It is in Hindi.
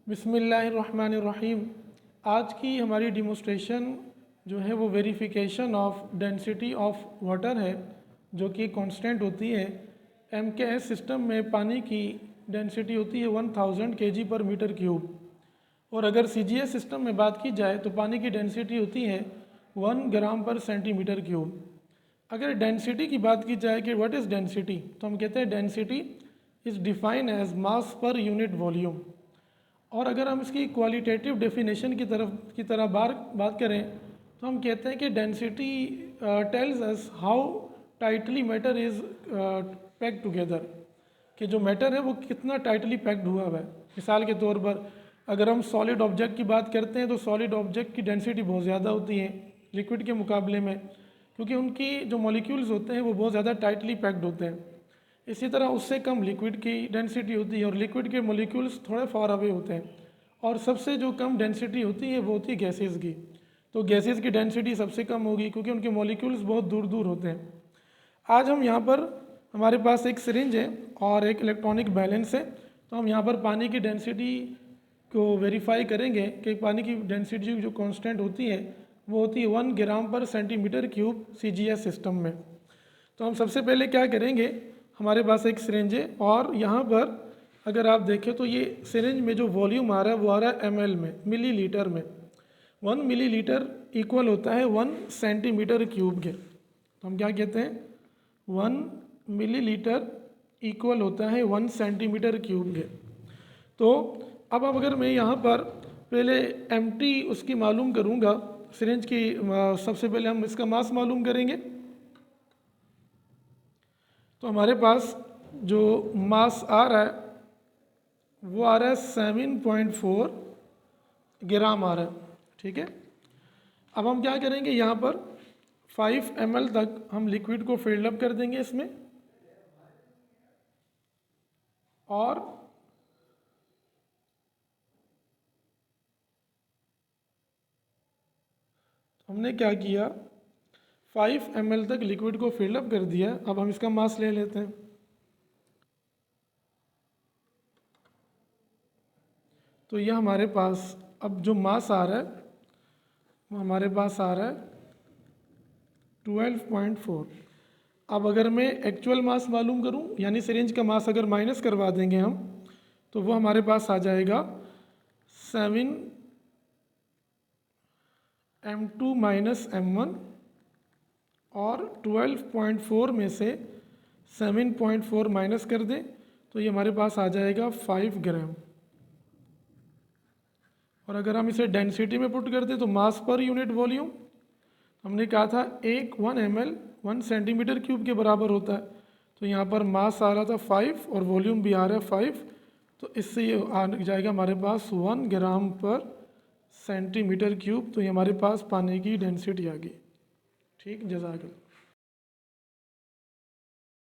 बिस्मिल्लाहिर्रहमानिर्रहीम। आज की हमारी डिमोस्ट्रेशन जो है वो verification of density of water है, जो कि कांस्टेंट होती है। MKS सिस्टम में पानी की डेंसिटी होती है 1000 kg पर मीटर क्यूब, और अगर CGS सिस्टम में बात की जाए तो पानी की डेंसिटी होती है 1 ग्राम पर सेंटीमीटर क्यूब। अगर डेंसिटी की बात की जाए कि व्हाट इज़ डेंसिटी, तो हम कहते हैं density is define as mass per unit volume. और अगर हम इसकी क्वालिटेटिव डेफिनेशन की तरह बात करें तो हम कहते हैं कि density tells us how tightly matter is packed together, कि जो मैटर है वो कितना टाइटली पैक्ड हुआ है। मिसाल के तौर पर अगर हम सॉलिड ऑब्जेक्ट की बात करते हैं तो सॉलिड ऑब्जेक्ट की डेंसिटी बहुत ज़्यादा होती है लिक्विड के मुकाबले में, क्योंकि उनकी जो मॉलिक्यूल्स होते हैं वो बहुत ज़्यादा टाइटली पैक्ड होते हैं। इसी तरह उससे कम लिक्विड की डेंसिटी होती है और लिक्विड के मॉलिक्यूल्स थोड़े फार अवे होते हैं, और सबसे जो कम डेंसिटी होती है वो होती है गैसेस की। तो गैसेस की डेंसिटी सबसे कम होगी क्योंकि उनके मॉलिक्यूल्स बहुत दूर दूर होते हैं। आज हम यहाँ पर हमारे पास एक सिरिंज है और एक इलेक्ट्रॉनिक बैलेंस है, तो हम यहाँ पर पानी की डेंसिटी को वेरीफाई करेंगे कि पानी की डेंसिटी जो कांस्टेंट होती है वो होती है 1 ग्राम पर सेंटीमीटर क्यूब CGS सिस्टम में। तो हम सबसे पहले क्या करेंगे, हमारे पास एक सिरिंज है और यहाँ पर अगर आप देखें तो ये सिरिंज में जो वॉल्यूम आ रहा है वो आ रहा है ml में, मिलीलीटर में। 1 मिलीलीटर इक्वल होता है 1 सेंटीमीटर क्यूब के। तो हम क्या कहते हैं, 1 मिलीलीटर इक्वल होता है 1 सेंटीमीटर क्यूब के। तो अब अगर मैं यहाँ पर पहले एम्प्टी उसकी मालूम करूँगा सिरिंज की, सबसे पहले हम इसका मास मालूम करेंगे। तो हमारे पास जो मास आ रहा है वो आ रहा है 7.4 ग्राम आ रहा है, ठीक है। अब हम क्या करेंगे, यहाँ पर 5 ml तक हम लिक्विड को फिल अप कर देंगे इसमें, और हमने क्या किया, 5 ml तक लिक्विड को फिल अप कर दिया। अब हम इसका मास ले लेते हैं। तो यह हमारे पास अब जो मास आ रहा है वो हमारे पास आ रहा है 12.4। अब अगर मैं एक्चुअल मास मालूम करूं, यानी सिरिंज का मास अगर माइनस करवा देंगे हम, तो वो हमारे पास आ जाएगा 7m2 माइनस m1, और 12.4 में से 7.4 माइनस कर दें तो ये हमारे पास आ जाएगा 5 ग्राम। और अगर हम इसे डेंसिटी में पुट कर दें तो मास पर यूनिट वॉल्यूम, हमने कहा था 1 ml 1 सेंटीमीटर क्यूब के बराबर होता है। तो यहाँ पर मास आ रहा था 5 और वॉल्यूम भी आ रहा है 5, तो इससे ये आ जाएगा हमारे पास 1 ग्राम पर सेंटीमीटर क्यूब। तो ये हमारे पास पानी की डेंसिटी आ गई। ठीक, जज़ाकल्लाह।